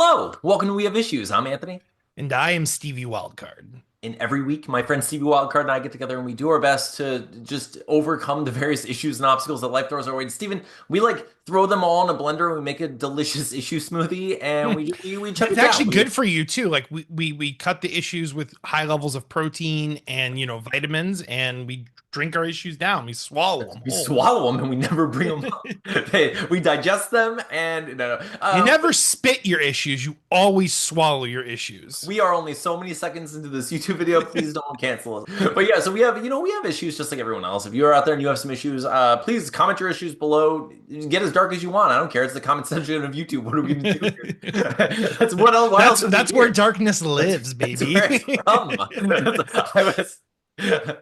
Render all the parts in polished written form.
Hello, welcome to We Have Issues. I'm Anthony. And I am Stevie Wildcard. And every week, my friend Stevie Wildcard and I get together and we do our best to just overcome the various issues and obstacles that life throws our way. And Steven, we like throw them all in a blender and we make a delicious issue smoothie and we chug It's it down. actually good for you too. Like we cut the issues with high levels of protein and vitamins, and we drink our issues down. We swallow them We whole. swallow them and we never bring them up. We digest them and no, no. You never spit your issues. You always swallow your issues. We are only so many seconds into this YouTube video. Please don't cancel us. But yeah, so we have issues just like everyone else. If you're out there and you have some issues, please comment your issues below. Get as dark as you want. I don't care. It's the comment section of YouTube. What are we gonna do here? That's what else. That's where darkness lives, baby. That's where it's from.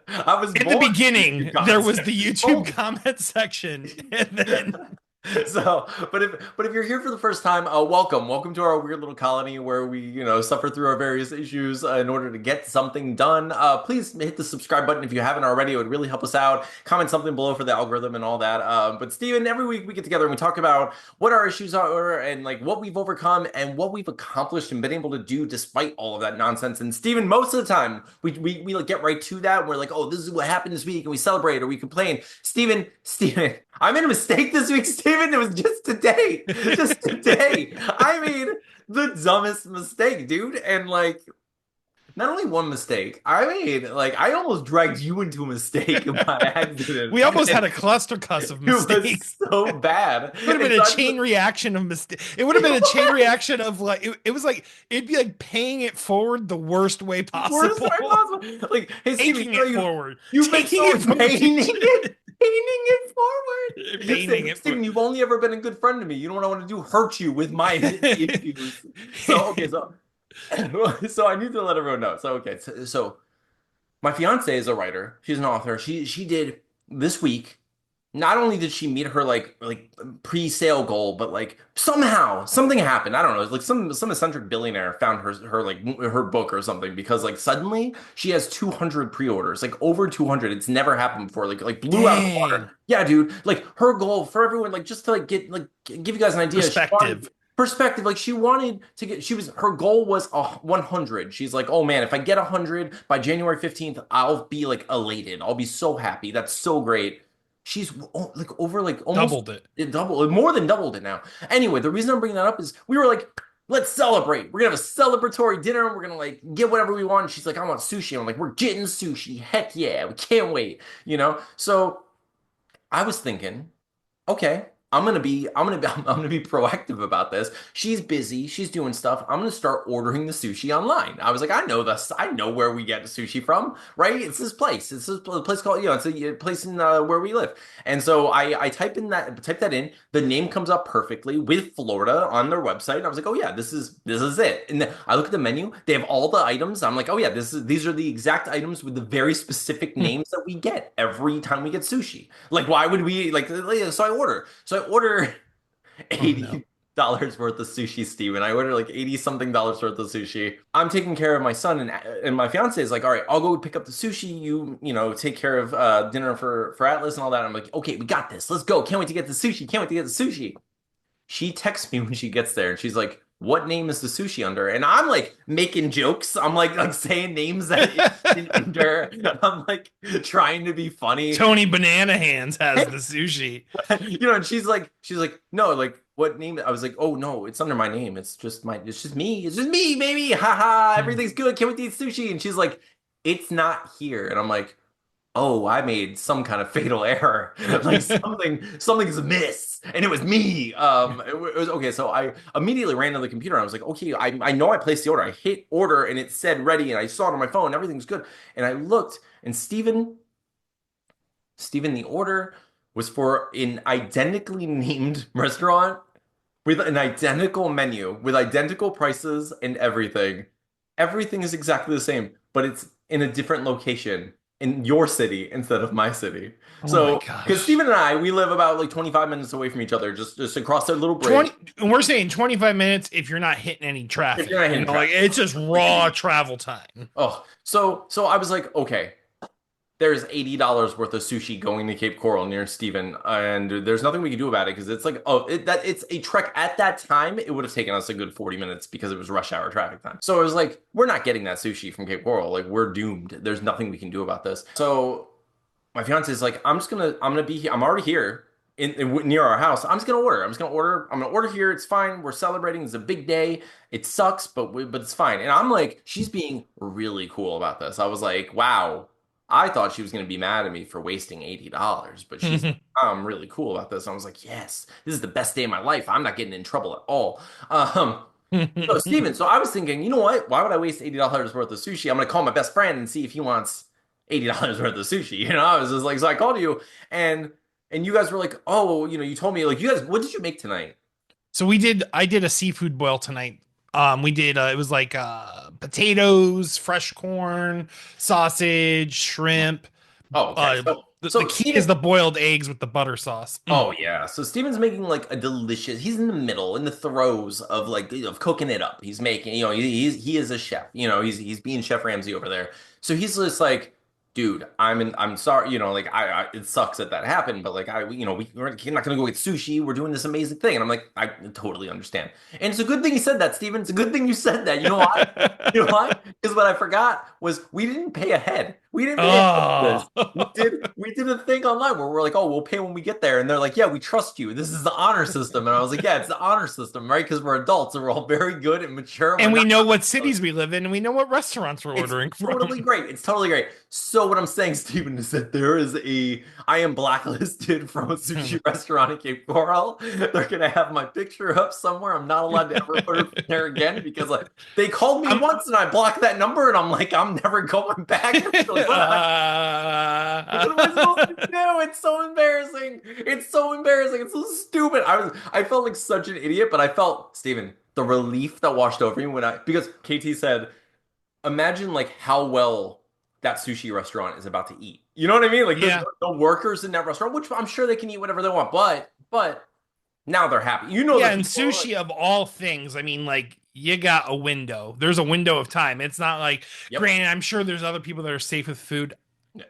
I was In the born beginning, there was the YouTube Oh. comment section, and then So, but if you're here for the first time, welcome to our weird little colony where we suffer through our various issues in order to get something done. Please hit the subscribe button if you haven't already. It would really help us out. Comment something below for the algorithm and all that. But Steven, every week we get together and we talk about what our issues are and like what we've overcome and what we've accomplished and been able to do despite all of that nonsense. And Steven, most of the time we like get right to that and we're like, oh, this is what happened this week, and we celebrate or we complain. Steven, I made a mistake this week, Steven. It was just today. Just today. I made the dumbest mistake, dude. And like, not only one mistake, I almost dragged you into a mistake by accident. we almost had a cluster cuss of It was mistakes. so bad. It would have been And a so chain reaction of mistake. It would have been a chain reaction of like it was like it'd be like paying it forward the worst way worst possible. way possible. Like, hey, Steven, Taking it forward. you've been Taking so it forward. painting it forward. Painting it Steven, you've only ever been a good friend to me. You know what I want to do? Hurt you with my issues. So okay, so so I need to let everyone know. So okay, so my fiance is a writer. She's an author. She did this week. Not only did she meet her like pre-sale goal, but like somehow something happened. I don't know. It's like some eccentric billionaire found her like her book or something because like suddenly she has 200 pre-orders, like over 200. It's never happened before. Like blew out of the Dang. water. Yeah, dude. Like her goal for everyone, like just to like get like give you guys an idea. Perspective, like she wanted to get, her goal was 100. She's like, oh man, if I get 100 by January 15th, I'll be like elated. I'll be so happy. That's so great. She's like over like almost Doubled it. more than doubled it now. Anyway, the reason I'm bringing that up is we were like, let's celebrate. We're gonna have a celebratory dinner. And we're gonna like get whatever we want. And she's like, I want sushi. I'm like, we're getting sushi. Heck yeah, we can't wait. So I was thinking, okay, I'm gonna be proactive about this. She's busy, she's doing stuff. I'm gonna start ordering the sushi online. I was like, I know this, I know where we get the sushi from, right? It's this place. It's this place called, it's a place in where we live. And so I type that in. The name comes up perfectly with Florida on their website. And I was like, oh yeah, this is it. And then I look at the menu. They have all the items. I'm like, oh yeah, these are the exact items with the very specific names that we get every time we get sushi. Like, why would we like? So I order. So I order Oh no. $80 worth of sushi, Steven. I order like 80 something dollars worth of sushi. I'm taking care of my son and my fiance is like, all right, I'll go pick up the sushi. Take care of dinner for Atlas and all that. I'm like, okay, we got this. Let's go. Can't wait to get the sushi. Can't wait to get the sushi. She texts me when she gets there and she's like, what name is the sushi under? And I'm like making jokes. I'm like saying names that it's under. I'm like trying to be funny. Tony Banana Hands has the sushi. And she's like, no, like what name? I was like, oh no, it's under my name. It's just me. It's just me, baby. Haha, everything's good. Can't wait to eat sushi. And she's like, it's not here. And I'm like, oh, I made some kind of fatal error. Like something's amiss, and it was me. It was okay. So I immediately ran to the computer. And I was like, okay, I know I placed the order. I hit order, and it said ready, and I saw it on my phone. Everything's good, and I looked, and Steven, the order was for an identically named restaurant with an identical menu, with identical prices and everything. Everything is exactly the same, but it's in a different location in your city instead of my city. Oh my So, because gosh. Steven and I, we live about like 25 minutes away from each other, just across a little bridge. 20 and we're saying 25 minutes if you're not hitting any If traffic. you're not hitting Like traffic. it's just raw travel time. Oh, so I was like, okay, there's $80 worth of sushi going to Cape Coral near Steven, and there's nothing we can do about it because it's like, oh, it's a trek. At that time, it would have taken us a good 40 minutes because it was rush hour traffic time. So it was like, we're not getting that sushi from Cape Coral. Like, we're doomed. There's nothing we can do about this. So my fiance is like, I'm gonna be here. I'm already here near our house. I'm just gonna order. I'm gonna order here. It's fine. We're celebrating. It's a big day. It sucks, but it's fine. And I'm like, she's being really cool about this. I was like, wow. I thought she was gonna be mad at me for wasting $80, but she's I'm really cool about this. I was like, yes, this is the best day of my life. I'm not getting in trouble at all. So Steven, so I was thinking, you know what? Why would I waste $80 worth of sushi? I'm gonna call my best friend and see if he wants $80 worth of sushi. You know, I was just like, so I called you and you guys were like, oh, you told me like you guys, what did you make tonight? So I did a seafood boil tonight. We did it was like potatoes, fresh corn, sausage, shrimp. Oh, okay. Uh So the so key is Steven, the boiled eggs with the butter sauce. oh yeah. So Steven's making like a delicious. He's in the middle, in the throes of like of cooking it up. He's making, he is a chef. He's being Chef Ramsay over there. So he's just like, dude, I'm sorry. Like it sucks that that happened, but like we're not gonna go get sushi. We're doing this amazing thing, and I'm like, I totally understand. And it's a good thing you said that, Steven. It's a good thing you said that. You know why? You know why? Because what I forgot was we didn't pay ahead. We didn't pay ahead for Oh. this. We did a thing online where we're like, oh, we'll pay when we get there. And they're like, yeah, we trust you. This is the honor system. And I was like, yeah, it's the honor system, right? Because we're adults and we're all very good and mature. And And we're we not. know what cities we live in, and we know what restaurants we're It's ordering totally from. great. It's totally great. So what I'm saying, Stephen, is that I am blacklisted from a sushi restaurant in Cape Coral. They're gonna have my picture up somewhere. I'm not allowed to ever put it there again because like they called me I'm once and I blocked that number and I'm like, I'm never going back. They're like, what am I supposed to do? It's so embarrassing. It's so embarrassing. It's so stupid. I felt like such an idiot, but I felt, Steven, the relief that washed over me because KT said, imagine like how well that sushi restaurant is about to eat. You know what I mean? Like Yeah. the workers in that restaurant, which I'm sure they can eat whatever they want, but now they're happy. You know Yeah, the and people are like, sushi of all things, I mean, like you got a window. There's a window of time. It's not like, yep. granted, I'm sure there's other people that are safe with food. Yeah.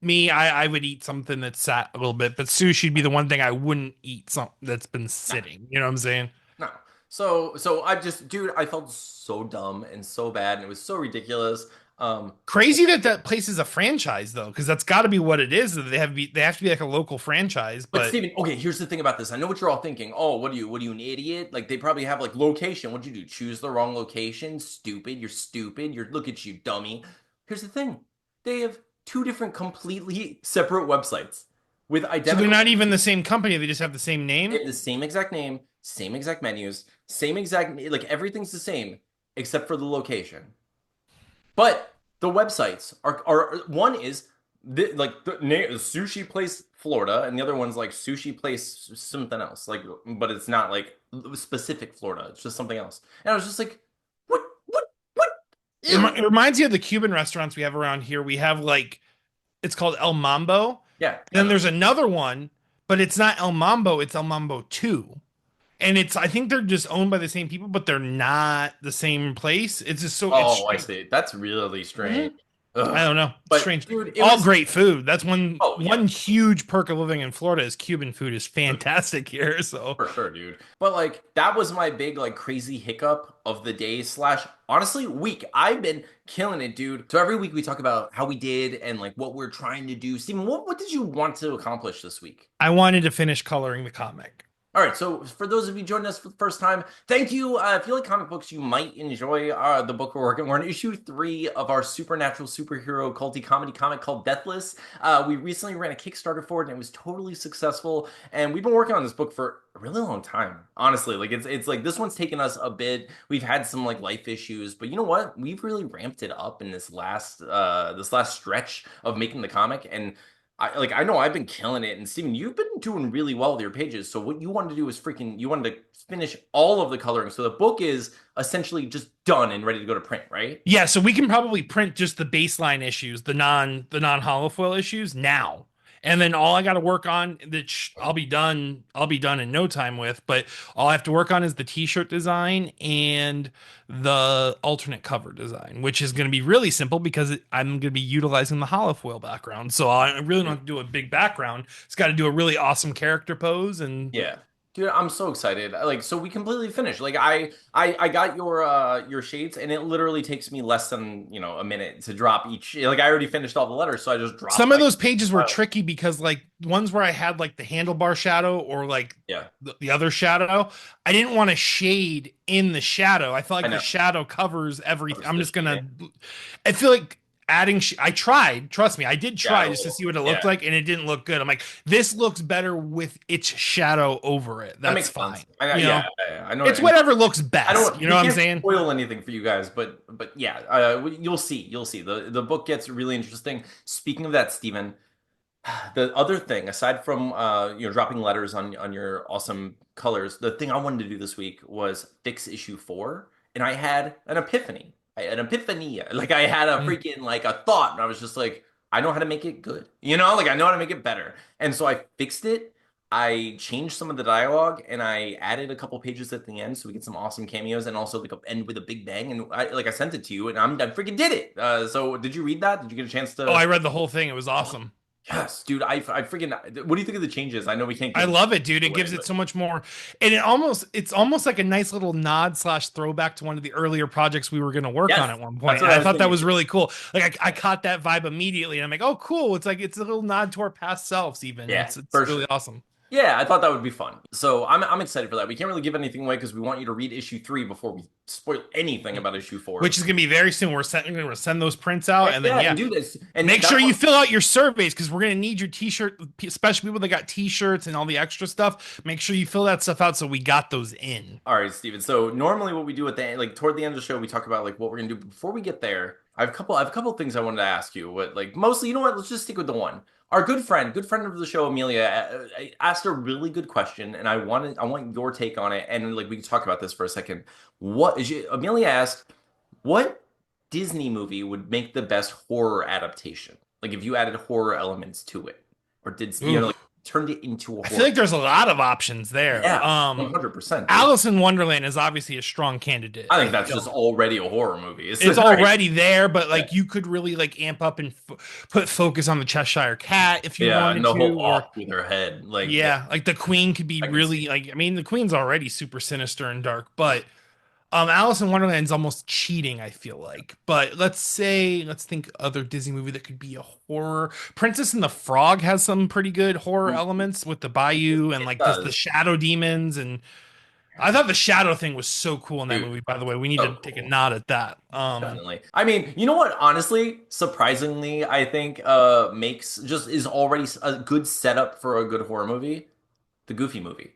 Me, I would eat something that's sat a little bit, but sushi'd be the one thing I wouldn't eat something that's been Nah. sitting. You know what I'm saying? No. So I just, dude, I felt so dumb and so bad, and it was so ridiculous. Um, Crazy that that place is a franchise though, because that's got to be what it is. That they have to be like a local franchise. but But Steven, okay, here's the thing about this. I know what you're all thinking. Oh, what are you, an idiot? Like they probably have like location. What'd you do? Choose the wrong location? Stupid. You're stupid. Look at you, dummy. Here's the thing. They have two different completely separate websites with so they're identical. not even the same company. They just have the same They name. have the same exact name, same exact menus, same exact like everything's the same except for the location. But the websites are one is like the name Sushi Place Florida, and the other one's like Sushi Place something else. Like, but it's not like specific Florida. It's just something else. And I was just like, what? It reminds you of the Cuban restaurants we have around here. We have like it's called El Mambo. Yeah, I Then know. there's another one, but it's not El Mambo, it's El Mambo 2. And it's I think they're just owned by the same people, but they're not the same place. It's just so it's Oh, I strange. see. That's really strange. Mhm. I Ugh. don't know. It's But strange. dude, it All was. great food. That's one Oh yeah. one huge perk of living in Florida is Cuban food is fantastic here. So For sure, dude. But like that was my big like crazy hiccup of the day slash honestly week. I've been killing it, dude. So every week we talk about how we did and like what we're trying to do. Steven, what did you want to accomplish this week? I wanted to finish coloring the comic. All right, so for those of you joining us for the first time, thank you. If you like comic books, you might enjoy the book we're working. We're on issue 3 of our supernatural superhero culty comedy comic called Deathless. We recently ran a Kickstarter for it, and it was totally successful. And we've been working on this book for a really long time, honestly. Like it's like this one's taken us a bit. We've had some like life issues, but you know what? We've really ramped it up in this last stretch of making the comic, and I know I've been killing it, and Steven, you've been doing really well with your pages. So what you wanted to do was you wanted to finish all of the coloring. So the book is essentially just done and ready to go to print, right? Yeah, so we can probably print just the baseline issues, the non holofoil issues now. And then all I got to work on that I'll be done in no time with, but all I have to work on is the t-shirt design and the alternate cover design, which is going to be really simple because I'm going to be utilizing the holofoil background. So I really don't have to do a big background. It's got to do a really awesome character pose and Yeah. Dude, I'm so excited. Like, so we completely finished. Like, I got your shades, and it literally takes me less than, a minute to drop each. Like, I already finished all the letters, so I just dropped some of like, those pages were oh, tricky because like ones where I had like the handlebar shadow or like yeah, the other shadow, I didn't want to shade in the shadow. I felt I like the know. shadow covers everything. Covers I'm the just gonna. shading. I feel like adding. I tried. Trust me, I did Yeah, a try just to little. see what it looked Yeah, like, and it didn't look good. I'm like, this looks better with its shadow over it. that That's makes fine. sense. You know, I know. it's And whatever looks I best. don't. You know We what I'm can't saying? spoil anything for you guys, but yeah, you'll see. You'll see. The book gets really interesting. Speaking of that, Stephen. The other thing, aside from dropping letters on your awesome colors, the thing I wanted to do this week was fix issue 4, and I had an epiphany. An epiphany. Like I had a Mm. freaking like a thought, and I was just like, I know how to make it good. Like I know how to make it better. And so I fixed it. I changed some of the dialogue, and I added a couple pages at the end so we get some awesome cameos, and also like end with a big bang. And I sent it to you, and I freaking did it. So did you read that? Did you get a chance Oh, to? I read the whole thing. It was awesome. Yes, dude. I freaking. What do you think of the changes? I know we can't I give love it, dude. It away, gives it but so much more, and it's almost like a nice little nod slash throwback to one of the earlier projects we were going to work on yes, at one that's point. what And I I was thought that thinking. was really cool. Like I caught that vibe immediately, and I'm like, oh, cool. It's like it's a little nod to our past selves, even. Yeah, It's for really sure. awesome. Yeah, I thought that would be fun. So I'm excited for that. We can't really give anything away because we want you to read issue 3 before we spoil anything about issue 4. Which is going to be very soon. We're going to send those prints out, Heck and then yeah, yeah, and do this. And make sure that's you what. fill out your surveys because we're going to need your t-shirt, especially people that got t-shirts and all the extra stuff. Make sure you fill that stuff out so we got those in. All right, Steven. So normally what we do at the end, like toward the end of the show, we talk about like what we're gonna do. Before we get there, I have a couple things I wanted to ask you. What like mostly, you know what? Let's just stick with the one. Our good friend of the show, Amelia, asked a really good question, and I want your take on it. And like we can talk about this for a second. Amelia asked, what Disney movie would make the best horror adaptation? Like if you added horror elements to it, or did Ooh, like turned it into a I feel horror? like there's a lot of options there. Yeah, 100%, dude. Alice in Wonderland is obviously a strong candidate. I I think that's feel just already a horror movie. It's it's like, already there, but yeah, like you could really like amp up and put focus on the Cheshire Cat if you yeah, and wanted the to, whole or off with her head, like, yeah, yeah, like the Queen could be I can see really it. like I mean the Queen's already super sinister and dark, but Alice in Wonderland's almost cheating, I feel like. But let's think other Disney movie that could be a horror. Princess and the Frog has some pretty good horror Mm, elements with the bayou and it like this the does, shadow demons and I thought the shadow thing was so cool in that dude. movie, by the way. We need to So take a cool, nod at that. definitely. I mean, you know what? Honestly, surprisingly, I think makes just is already a good setup for a good horror movie. The Goofy movie.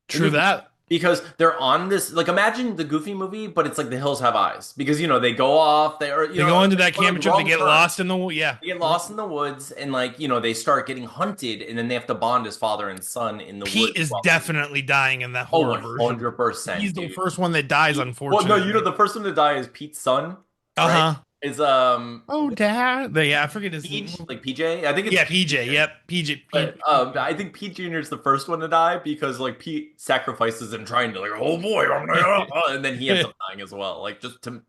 The True Goofy that. because they're on this like imagine the Goofy movie, but it's like The Hills Have Eyes because they go off, they are They go into that or like camper trip, they wrong get turn. lost in the yeah. They get lost in the woods and they start getting hunted and then they have to bond as father and son in the Pete woods is while they definitely dying in that oh horror version. 100% He's the dude. first one that dies, Well no, unfortunately. the first one to die is Pete's son, right? Uh-huh. Is Oh, Dad. Yeah, I forget his Peach like PJ? I think it's yeah, Pete PJ. Jr. Yep, PJ. But I think Pete Jr. is the first one to die because like Pete sacrifices him trying to like oh boy I'm gonna and then he ends up dying as well like just to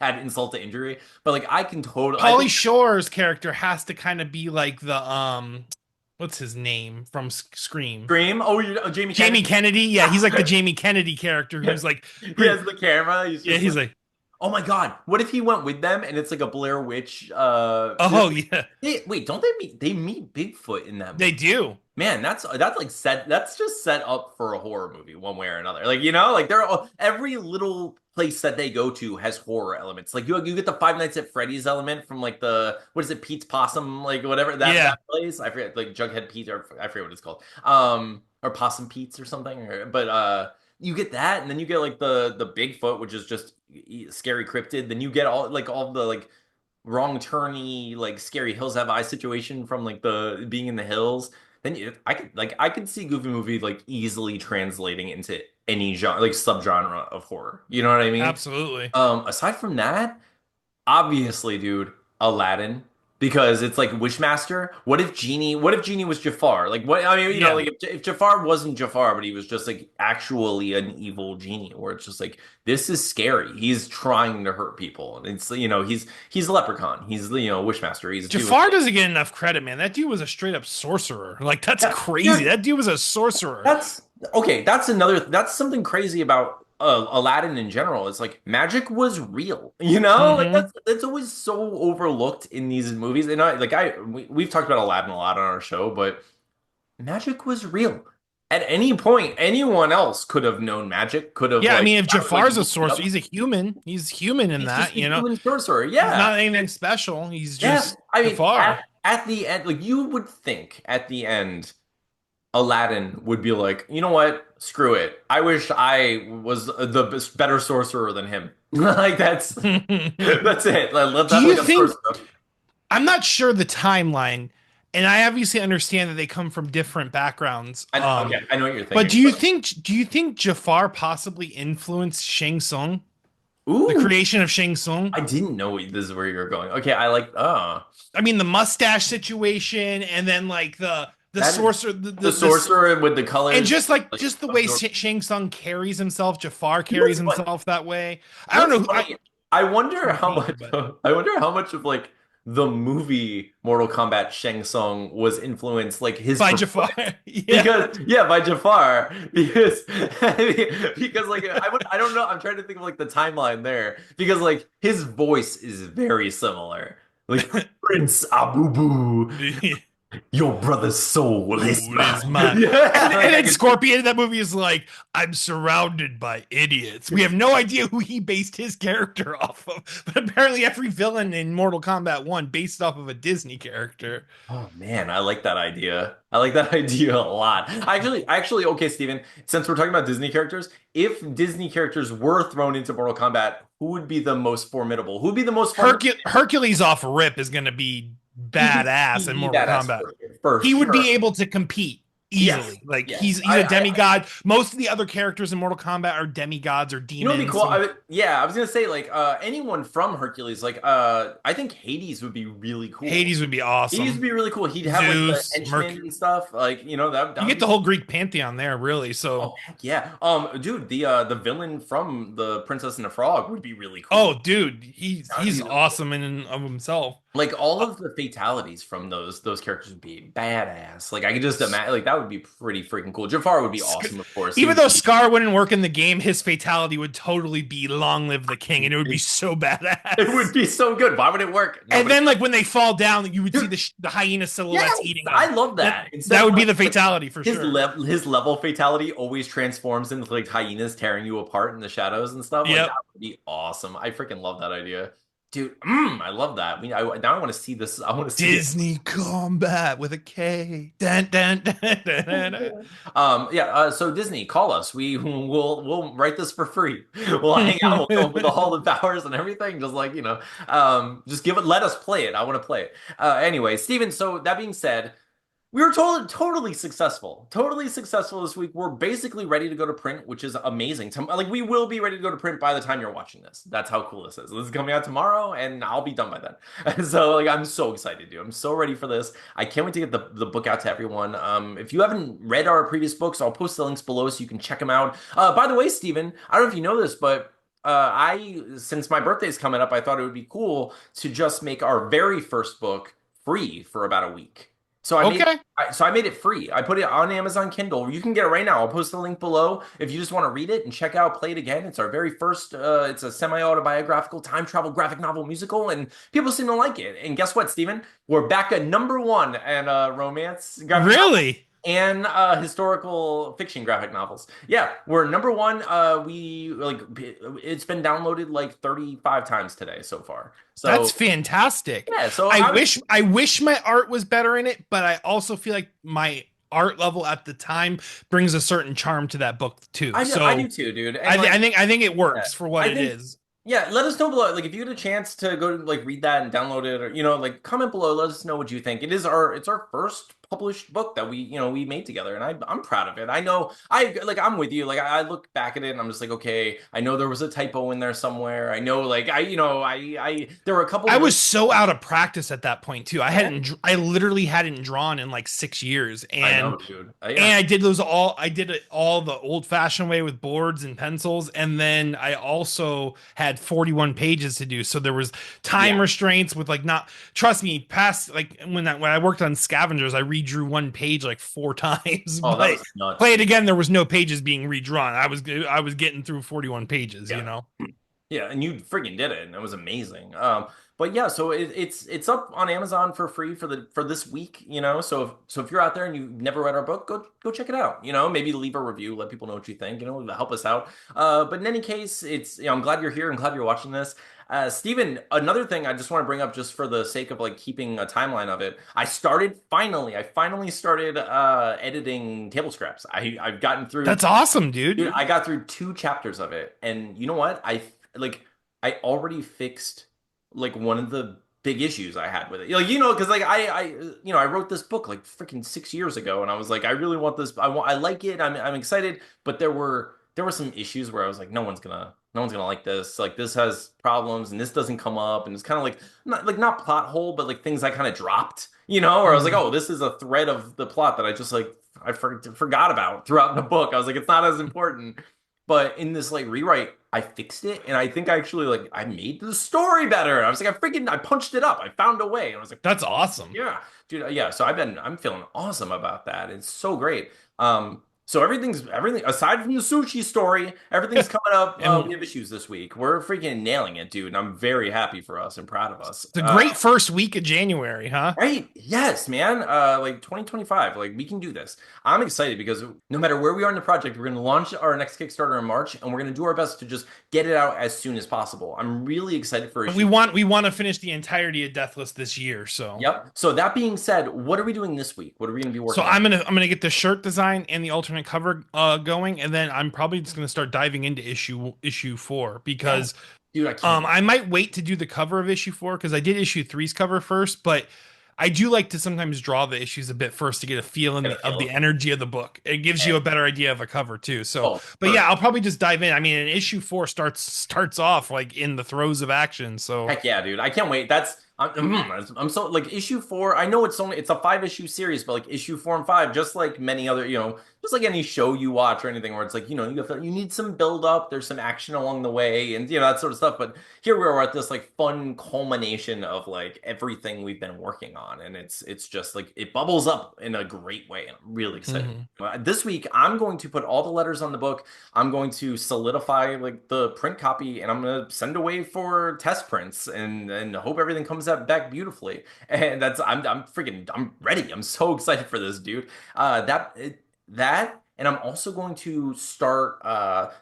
add insult to injury but like I can totally I Pauly think Shore's character has to kind of be like the what's his name from Scream? Scream oh you Jamie Jamie Kennedy Kennedy. Yeah, he's like the Jamie Kennedy character yeah who's like he has the camera he's yeah, just he's like like, oh my God what if he went with them and it's like a Blair Witch "Oh, yeah. wait don't they meet Bigfoot in that They movie. do." Man, that's like that's just set up for a horror movie one way or another. Like, like every little place that they go to has horror elements. Like you get the Five Nights at Freddy's element from like the what is it, Pete's Possum, like whatever Yeah. that place. I forget like Jughead Pete or I forget what it's called. Or Possum Pete's or something. But you get that, and then you get like the Bigfoot, which is just scary cryptid. Then you get all the like wrong turny like scary hills have eyes situation from like the being in the hills then I could see Goofy movie like easily translating into any genre like subgenre of horror you know what I mean Absolutely. aside from that obviously dude Aladdin because it's like Wishmaster. What if Genie was Jafar? Like what I mean, Yeah. like if Jafar wasn't Jafar, but he was just like actually an evil genie, where it's just like this is scary. He's trying to hurt people. And it's he's a leprechaun. He's Wishmaster. He's doing Jafar like doesn't get enough credit, man. That dude was a straight up sorcerer. Like that's yeah, crazy. dude, That dude was a sorcerer. that's okay. That's something crazy about Aladdin in general. It's like magic was real, Like Hmm. that's always so overlooked in these movies. And we've talked about Aladdin a lot on our show, but magic was real. At any point, anyone else could have known magic, could have Yeah, I like mean, if I was like Jafar's a looked it sorcerer, up. he's a human. He's human in He's just that, a human sorcerer. He's Yeah. not anything special. He's Yeah. just I mean, Jafar. at the end, like you would think at the end Aladdin would be like, you know what? Screw it. I wish I was the better sorcerer than him. Like that's it. Let's Do have you like a think? source. I'm not sure the timeline, and I obviously understand that they come from different backgrounds. Okay, I know what you're But thinking, do you but think Jafar possibly influenced Shang Tsung, the ooh, creation of Shang Tsung? I didn't know this is where you're going. Okay, I like I mean, the mustache situation, and then like the that is sorcerer, the sorcerer with the and colors. just Like, just the way absorb- Shang Tsung carries himself, Jafar carries what's funny? himself that way. I don't What's know who funny? I wonder to how me, much. but I wonder how much of like the movie Mortal Kombat Shang Tsung was influenced, like his by Jafar, performance. yeah. Because yeah, by Jafar. Because like I don't know. I'm trying to think of like the timeline there because like his voice is very similar. Like Prince Abubu, your brother's soul is Soul is mine. mine. And, Yeah, and like I then could. Scorpion in that movie is like, I'm surrounded by idiots. We have no idea who he based his character off of, but apparently every villain in Mortal Kombat 1 based off of a Disney character. Oh man, I like that idea. I like that idea a lot. Okay, Steven, since we're talking about Disney characters, if Disney characters were thrown into Mortal Kombat, who would be the most formidable? Who would be the most formidable? Hercules off rip is going to be badass He'd in be Mortal badass Kombat. for He would be sure. able to compete Yes, easily. Like yes. he's a demigod. Most of the other characters in Mortal Kombat are demigods or You know what'd be demons. cool? So Yeah, I was gonna say like anyone from Hercules, like I think Hades would be really cool. Hades would be Hades would awesome. be really cool. He'd have like the Zeus, henchmen Mercury. and stuff, like that You would get be. the whole Greek pantheon there, really. Oh So, heck yeah. Dude, the villain from the Princess and the Frog would be really cool. oh, dude, he's That would be he's really cool. awesome in and of himself. Like all Uh, of the fatalities from those characters would be badass. Like I could just imagine like that would be pretty freaking cool. Jafar would be Sc- awesome, of course. He Even would though be Scar wouldn't work in the game, his fatality would totally be "Long live the king," and it would be it, so it would badass. be so good. Why would it work? And Nobody. then, like when they fall down, you would see Dude, the hyena silhouettes yes, eating I them. love That that. Instead that of would be the like fatality for sure. his level fatality always transforms into like hyenas tearing you apart in the shadows and stuff. Like that Yep. would be awesome. I freaking love that idea. Dude, I love that. Now I want to see this. I want to see it. Disney Combat with a K. Dun, dun, dun, dun, dun, dun. Yeah, so Disney, call us. We'll write this for free. We'll hang out, we'll come up with all the powers and everything, just like, just let us play it. I want to play it. Anyway, Steven, so that being said, we were totally successful. Totally successful this week. We're basically ready to go to print, which is amazing. Like we will be ready to go to print by the time you're watching this. That's how cool this is. This is coming out tomorrow, and I'll be done by then. So like I'm so excited, dude. I'm so ready for this. I can't wait to get the book out to everyone. If you haven't read our previous books, I'll post the links below so you can check them out. By the way, Steven, I don't know if you know this, but since my birthday's coming up, I thought it would be cool to just make our very first book free for about a week. So Okay. I made it free. I put it on Amazon Kindle. You can get it right now. I'll post the link below if you just want to read it and check out, play it again. It's our very first. It's a semi-autobiographical time travel graphic novel musical, and people seem to like it. And guess what, Steven? We're back at number one and romance graphic novel Really? and historical fiction graphic novels. Yeah, we're number one. We like it's been downloaded like 35 times today so far. That's So fantastic. yeah, so I I'm wish I wish my art was better in it, but I also feel like my art level at the time brings a certain charm to that book too. I do So too, dude. And like I think it yeah, works for what I it think is. yeah, let us know below. Like if you get a chance to go like read that and download it, or like comment below, let us know what you think. It's our first published book that we made together, and I'm proud of it. I know I'm with you. Like I look back at it and I'm just like, okay, I know there was a typo in there somewhere. I know like I there were a couple I of like was so out of practice at that point too. yeah, I literally hadn't drawn in like 6 years, I and know, dude. Yeah. I did it all the old fashioned way with boards and pencils. And then I also had 41 pages to do. So there was time Yeah. restraints with like not, trust me, past like when I worked on Scavengers, I redrew one page like 4 times, Oh, that but was nuts, play it dude. again, there was no pages being redrawn. I was getting through 41 pages, you Yeah. know? Yeah, and you freaking did it, and it was amazing. But yeah, so it's up on Amazon for free for this week, So if you're out there and you've never read our book, go check it out. Maybe leave a review, let people know what you think. Help us out. But in any case, I'm glad you're here. I'm glad you're watching this. Steven, another thing I just want to bring up, just for the sake of like keeping a timeline of it, I finally started editing table scraps. I've gotten through. That's awesome, dude. Dude, I got through 2 chapters of it, and you know what? I already fixed like one of the big issues I had with it. Because like I wrote this book like freaking 6 years ago, and I was like, I really want this. I like it. I'm excited, but there were some issues where I was like, no one's gonna like this. Like this has problems, and this doesn't come up, and it's kind of like not plot hole, but like things I kind of dropped. Or I was like, Mhm. oh, this is a thread of the plot that I just like forgot about throughout the book. I was like, it's not as important. But in this like rewrite, I fixed it, and I think I actually like I made the story better. I was like, I punched it up. I found a way, and I was like, That's awesome. yeah, dude, yeah. So I'm feeling awesome about that. It's so great. So everything aside from the sushi story, everything's coming up. And We have issues this week. We're freaking nailing it, dude, and I'm very happy for us and proud of us. it's a great first week of January, huh? Right. Yes, man. Like 2025, like we can do this. I'm excited because no matter where we are in the project, we're going to launch our next Kickstarter in March, and we're going to do our best to just get it out as soon as possible. I'm really excited for We issue. want we want to finish the entirety of Deathless this year, so Yep. So that being said, what are we doing this week? What are we going to be so working on? I'm gonna get the shirt design and the alternate cover going, and then I'm probably just gonna start diving into issue 4 Yeah, because dude, I can't wait. I might wait to do the cover of issue 4 because I did issue three's cover first, but I do like to sometimes draw the issues a bit first to get a feel Gotta of feel the it. energy of the book. It gives you a better idea of a cover too. So, Oh, but for yeah, I'll probably just dive in. I mean, an issue 4 starts off like in the throes of action. So heck yeah, dude. I can't wait. I'm so like issue 4. I know it's a 5 issue series, but like issue 4 and 5, just like many other, just like any show you watch or anything where it's like, you need some build up, there's some action along the way, and that sort of stuff. But here we are at this like fun culmination of like everything we've been working on, and it's just like it bubbles up in a great way. And I'm really excited. mhm. This week, I'm going to put all the letters on the book. I'm going to solidify like the print copy, and I'm gonna send away for test prints, and hope everything comes out back beautifully. And I'm ready. I'm so excited for this, dude. And I'm also going to start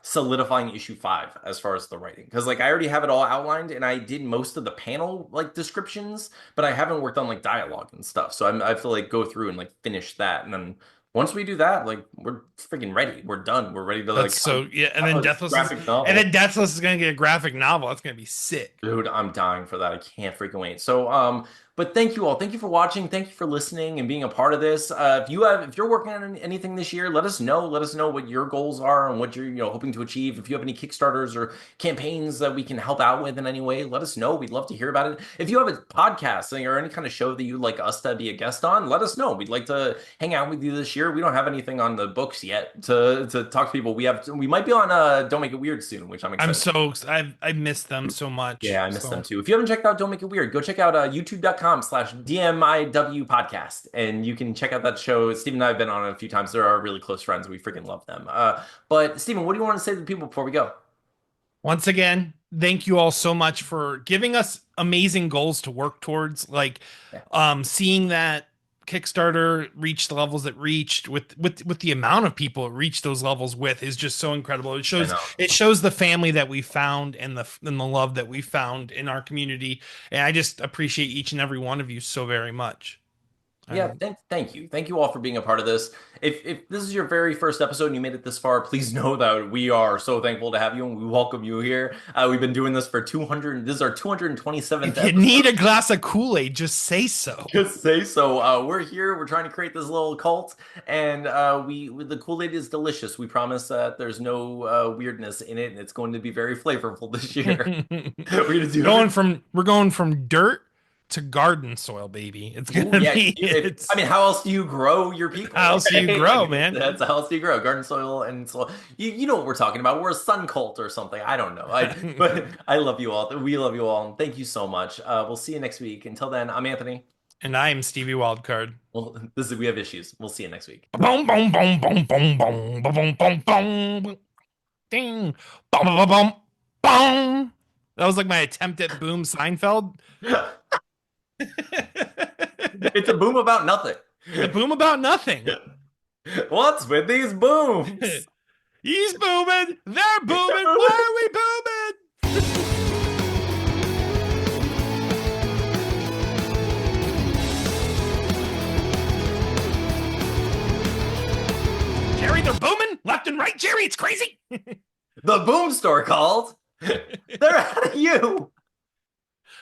solidifying issue 5 as far as the writing, because like I already have it all outlined, and I did most of the panel like descriptions, but I haven't worked on like dialogue and stuff. So I have to like go through and like finish that, and then once we do that, like we're freaking ready. We're done. We're ready to like That's so yeah, have a graphic novel. Deathless is gonna get a graphic novel. That's gonna be sick. Dude, I'm dying for that. I can't freaking wait. So, but thank you all. Thank you for watching. Thank you for listening and being a part of this. If you're working on anything this year, let us know. Let us know what your goals are and what you're, hoping to achieve. If you have any Kickstarters or campaigns that we can help out with in any way, let us know. We'd love to hear about it. If you have a podcast or any kind of show that you'd like us to be a guest on, let us know. We'd like to hang out with you this year. We don't have anything on the books yet to talk to people. We might be on Don't Make It Weird soon, which I'm excited. I missed them so much. Yeah, I miss them So too. If you haven't checked out Don't Make It Weird, go check out youtube.com/DMIW podcast. And you can check out that show. Steve and I have been on it a few times. They're our really close friends. We freaking love them. But Steven, what do you want to say to the people before we go? once again, thank you all so much for giving us amazing goals to work towards. Like, Yeah, seeing that Kickstarter reach the levels it reached with the amount of people it reached those levels with is just so incredible. I know. It shows the family that we found and the love that we found in our community. And I just appreciate each and every one of you so very much. Yeah, thank you all for being a part of this. If this is your very first episode and you made it this far, please know that we are so thankful to have you and we welcome you here. We've been doing this for 200. This is our 227th If you episode. need a glass of Kool-Aid, just say so. Just say so. We're here. We're trying to create this little cult, and the Kool-Aid is delicious. We promise that there's no weirdness in it, and it's going to be very flavorful this year. We're gonna do. We're going from dirt to garden soil, baby. It's Ooh, gonna yeah. be I mean, how else do you grow your people, how else do you right? grow, Like, man. that's how else do you grow? Garden soil and soil. You know what we're talking about. We're a sun cult or something. I don't know. But I love you all. We love you all. And thank you so much. We'll see you next week. Until then, I'm Anthony. And I'm Stevie Wildcard. Well, we have issues. We'll see you next week. Boom, boom, boom, boom, boom, boom, boom, boom, boom, ding, boom, boom, boom, boom. That was like my attempt at Boom Seinfeld. It's a boom about nothing. The boom about nothing. What's with these booms? He's booming. They're booming. Why are we booming? Jerry, they're booming left and right. Jerry, it's crazy. The boom store called. They're out of you.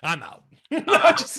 I'm out. No, just